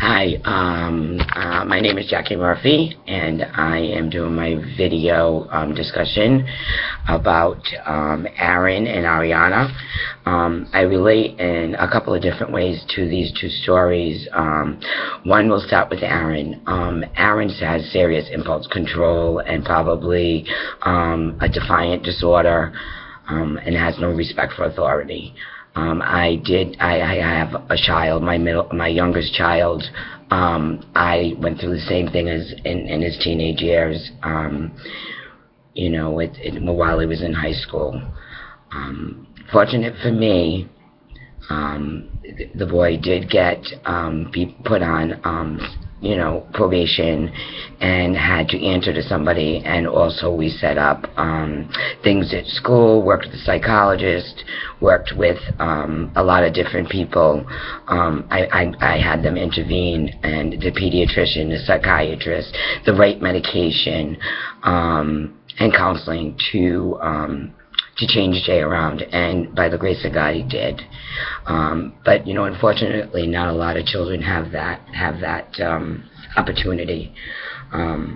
Hi, my name is Jackie Murphy, and I am doing my video discussion about Aaron and Ariana. I relate in a couple of different ways to these two stories. One will start with Aaron. Aaron has serious impulse control and probably a defiant disorder, and has no respect for authority. I have a child, my youngest child. I went through the same thing as in his teenage years, while he was in high school. Fortunate for me, the boy did be put on, probation, and had to answer to somebody. And also we set up things at school, worked with a psychologist, worked with a lot of different people. I had them intervene, and the pediatrician, the psychiatrist, the right medication, and counseling to change Jay around, and by the grace of God, he did. But unfortunately, not a lot of children have that opportunity. I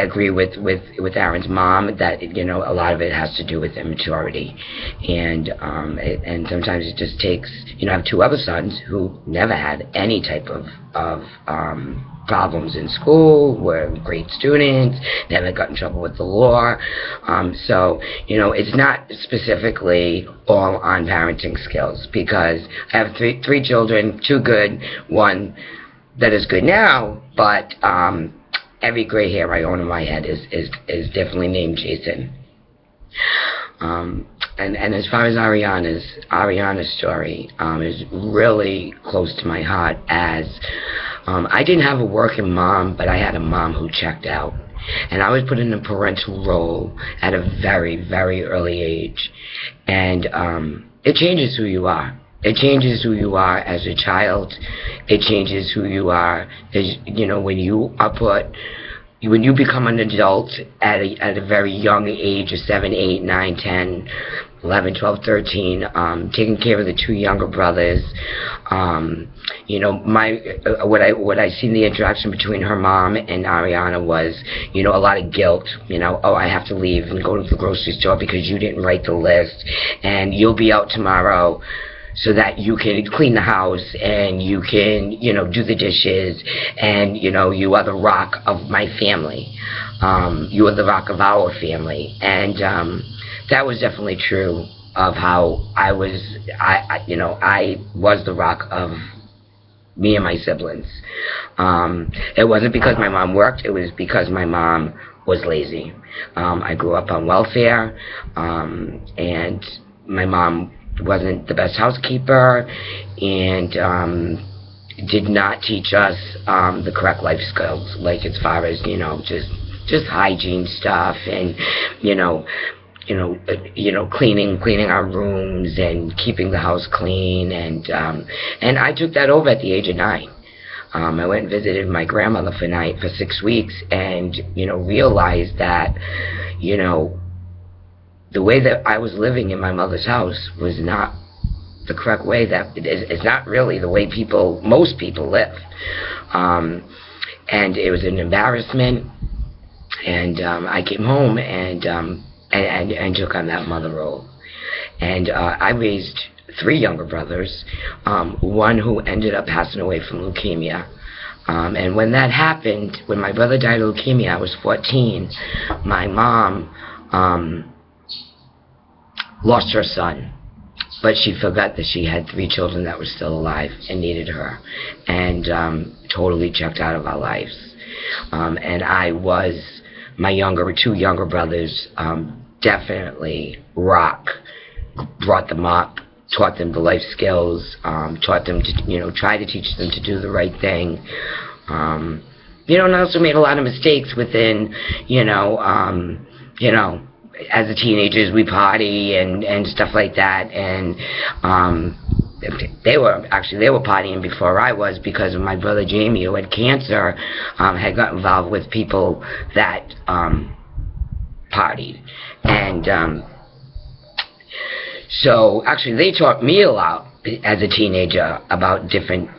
agree with Aaron's mom that a lot of it has to do with immaturity, and sometimes it just takes. I have two other sons who never had any type of problems in school, were great students, never got in trouble with the law. So it's not specifically all on parenting skills, because I have three children, two good, one that is good now, but every gray hair I own in my head is definitely named Jason. And as far as Ariana's story is really close to my heart, as I didn't have a working mom, but I had a mom who checked out. And I was put in a parental role at a very, very early age. And it changes who you are. It changes who you are as a child. It changes who you are as, when you become an adult at a very young age of 7, 8, 9, 10, 11, 12, 13, taking care of the two younger brothers. What I seen the interaction between her mom and Ariana was, a lot of guilt. I have to leave and go to the grocery store because you didn't write the list, and you'll be out tomorrow, so that you can clean the house, and you can, do the dishes, and, you are the rock of my family. You are the rock of our family. And that was definitely true of how I was. I was the rock of me and my siblings. It wasn't because my mom worked, it was because my mom was lazy. I grew up on welfare, and my mom wasn't the best housekeeper, and did not teach us the correct life skills, like as far as just hygiene stuff, and cleaning our rooms and keeping the house clean, and I took that over at the age of 9. I went and visited my grandmother for 6 weeks, and realized that the way that I was living in my mother's house was not the correct way. That it's not really the way most people live. And it was an embarrassment. And I came home and took on that mother role. And I raised 3 younger brothers, one who ended up passing away from leukemia. And when that happened, when my brother died of leukemia, I was 14. My mom lost her son, but she forgot that she had 3 children that were still alive and needed her, and totally checked out of our lives. And my 2 younger brothers definitely brought them up, taught them the life skills, taught them to, try to teach them to do the right thing. And I also made a lot of mistakes within, as a teenagers, we party and stuff like that, and they were partying before I was, because of my brother Jamie, who had cancer, had got involved with people that partied, and So actually they taught me a lot as a teenager about different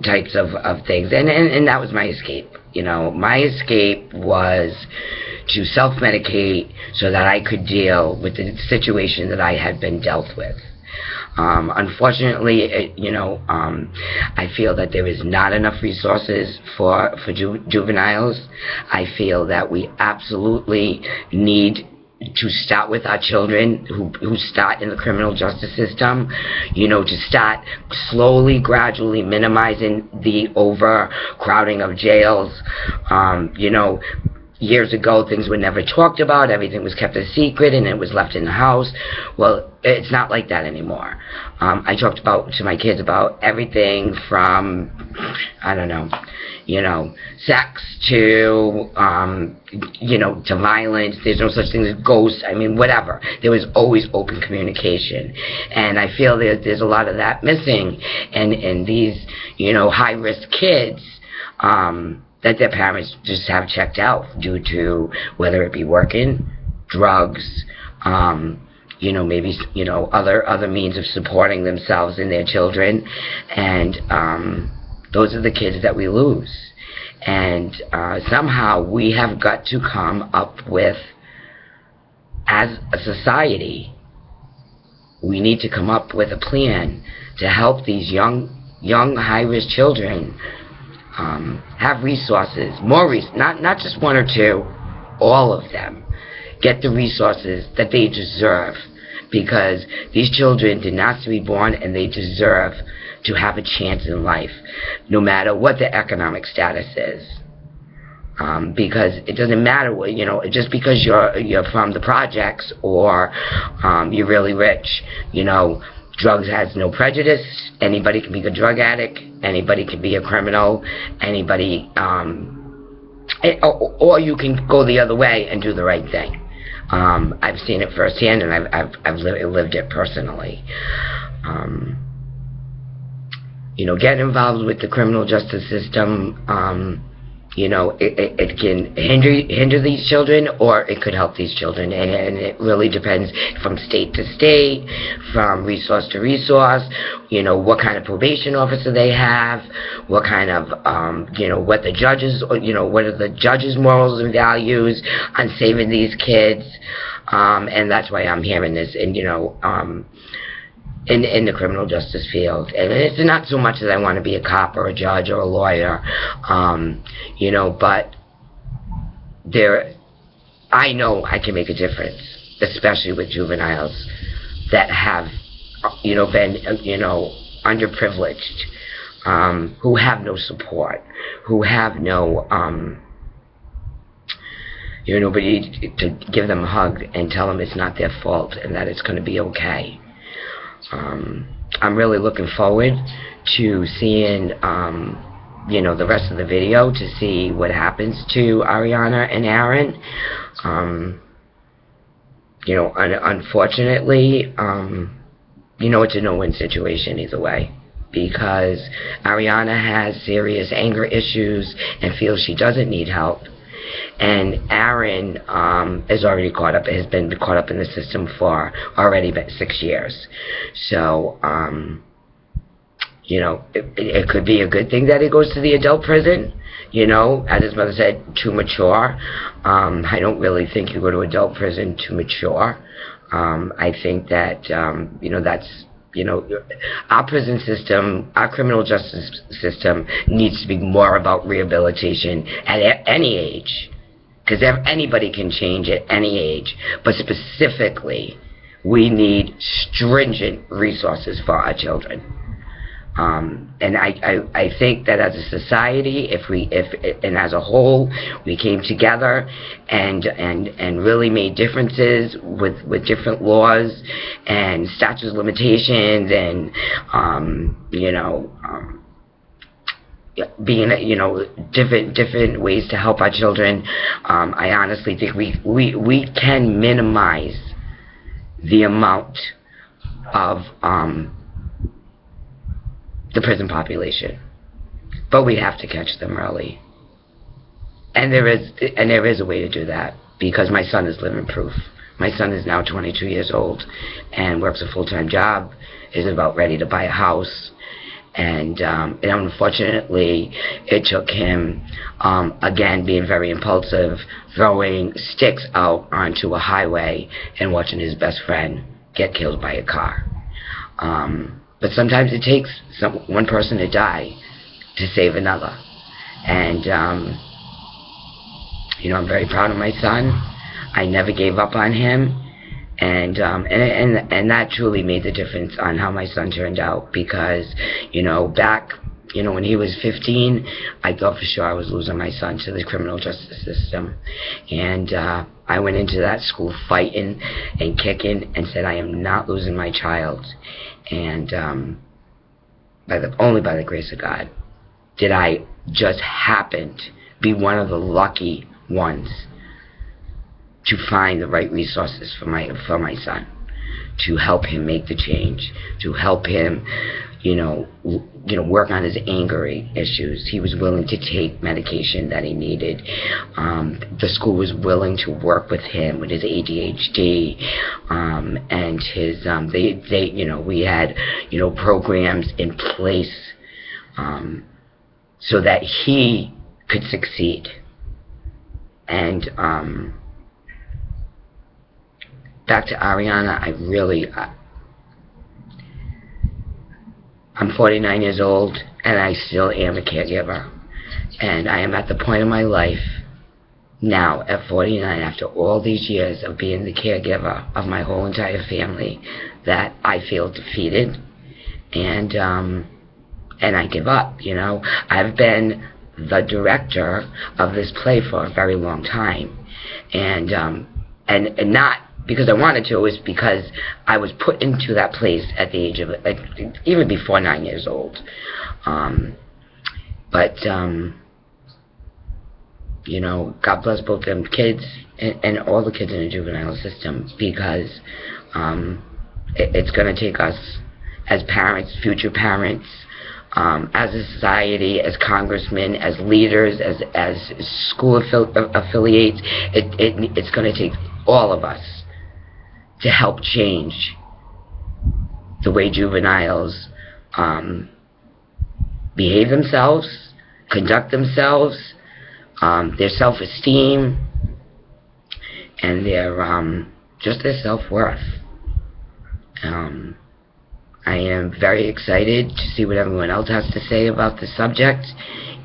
types of things, and that was my escape. My escape was to self-medicate so that I could deal with the situation that I had been dealt with. Unfortunately, I feel that there is not enough resources for juveniles. I feel that we absolutely need to start with our children who start in the criminal justice system, to start slowly, gradually minimizing the overcrowding of jails. Years ago, things were never talked about. Everything was kept a secret, and it was left in the house. Well, it's not like that anymore. I talked to my kids about everything from, I don't know, sex to, to violence. There's no such thing as ghosts. I mean, whatever. There was always open communication. And I feel there's a lot of that missing. And these, high-risk kids, that their parents just have checked out due to whether it be working, drugs, maybe, other means of supporting themselves and their children. And those are the kids that we lose. And somehow we have got to come up with, as a society, we need to come up with a plan to help these young high-risk children have resources, not just one or two, all of them, get the resources that they deserve, because these children did not have to be born, and they deserve to have a chance in life, no matter what their economic status is. Because it doesn't matter what, just because you're from the projects or you're really rich, drugs has no prejudice. Anybody can be a drug addict. Anybody can be a criminal. Anybody, or you can go the other way and do the right thing. I've seen it firsthand, and I've lived it personally. Getting involved with the criminal justice system, it can hinder these children, or it could help these children, and it really depends from state to state, from resource to resource, what kind of probation officer they have, what kind of, what the judges, what are the judges' morals and values on saving these kids, and that's why I'm hearing this, and, in the criminal justice field. And it's not so much that I want to be a cop or a judge or a lawyer, but I know I can make a difference, especially with juveniles that have, been, underprivileged, who have no support, who have no, nobody to give them a hug and tell them it's not their fault and that it's going to be okay. I'm really looking forward to seeing, the rest of the video, to see what happens to Ariana and Aaron. Unfortunately, it's a no-win situation either way, because Ariana has serious anger issues and feels she doesn't need help. And Aaron has been caught up in the system for already about 6 years. So, it could be a good thing that he goes to the adult prison. As his mother said, too mature. I don't really think you go to adult prison to mature. I think that, that's, our prison system, our criminal justice system needs to be more about rehabilitation at any age. Because anybody can change at any age. But specifically, we need stringent resources for our children. And I think that as a society, and as a whole, we came together and really made differences with different laws and statutes of limitations and being different ways to help our children. I honestly think we can minimize the amount of the prison population, but we have to catch them early, and there is a way to do that, because my son is living proof My son is now 22 years old and works a full-time job, is about ready to buy a house. And unfortunately, it took him, again, being very impulsive, throwing sticks out onto a highway and watching his best friend get killed by a car. But sometimes it takes one person to die to save another. And, I'm very proud of my son. I never gave up on him. And that truly made the difference on how my son turned out, because, back, when he was 15, I thought for sure I was losing my son to the criminal justice system. And I went into that school fighting and kicking and said, I am not losing my child. And only by the grace of God did I just happen to be one of the lucky ones to find the right resources for my son, to help him make the change, to help him, work on his anger issues. He was willing to take medication that he needed. The school was willing to work with him with his ADHD, and his we had programs in place so that he could succeed. And back to Ariana, I'm 49 years old, and I still am a caregiver. And I am at the point in my life now, at 49, after all these years of being the caregiver of my whole entire family, that I feel defeated, and I give up, I've been the director of this play for a very long time, and not because I wanted to. It was because I was put into that place at the age of, even before 9 years old. But God bless both them kids and all the kids in the juvenile system, because it's going to take us as parents, future parents, as a society, as congressmen, as leaders, as school affiliates, it's going to take all of us to help change the way juveniles behave themselves, conduct themselves, their self-esteem, and just their self-worth. I am very excited to see what everyone else has to say about the subject,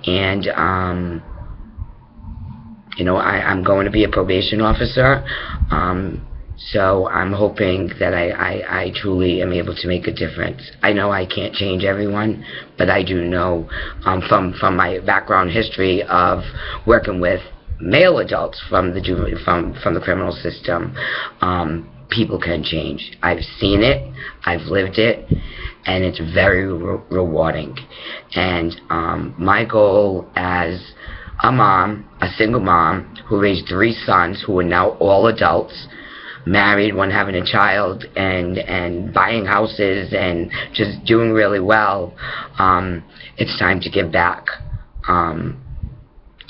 and I'm going to be a probation officer, so I'm hoping that I truly am able to make a difference. I know I can't change everyone, but I do know from my background history of working with male adults from the criminal system, people can change. I've seen it, I've lived it, and it's very rewarding. And my goal as a mom, a single mom, who raised 3 sons who are now all adults, married, one having a child, and buying houses and just doing really well, it's time to give back to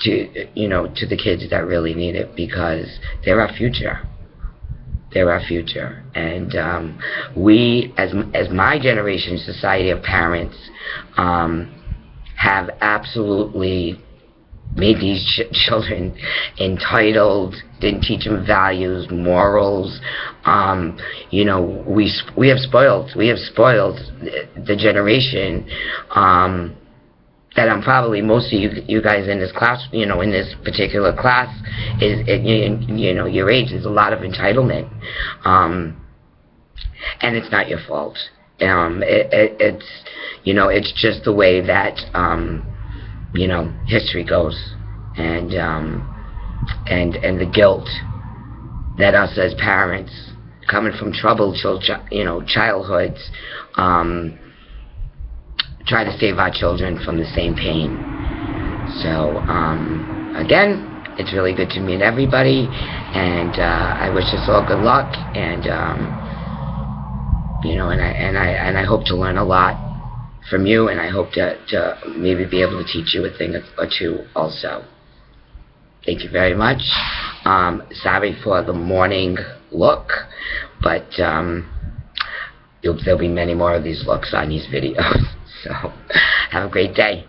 the kids that really need it, because they're our future. They're our future. And we, as my generation, society of parents, have absolutely made these children entitled, didn't teach them values, morals. We have spoiled the generation that I'm probably, most of you guys in this class, in this particular class, is your age. There's a lot of entitlement, and it's not your fault. It's just the way that history goes, and the guilt that us as parents, coming from troubled childhoods, try to save our children from the same pain. So again, it's really good to meet everybody, and I wish us all good luck, and I hope to learn a lot from you, and I hope to maybe be able to teach you a thing or two also. Thank you very much. Sorry for the morning look, but there'll be many more of these looks on these videos. So, have a great day.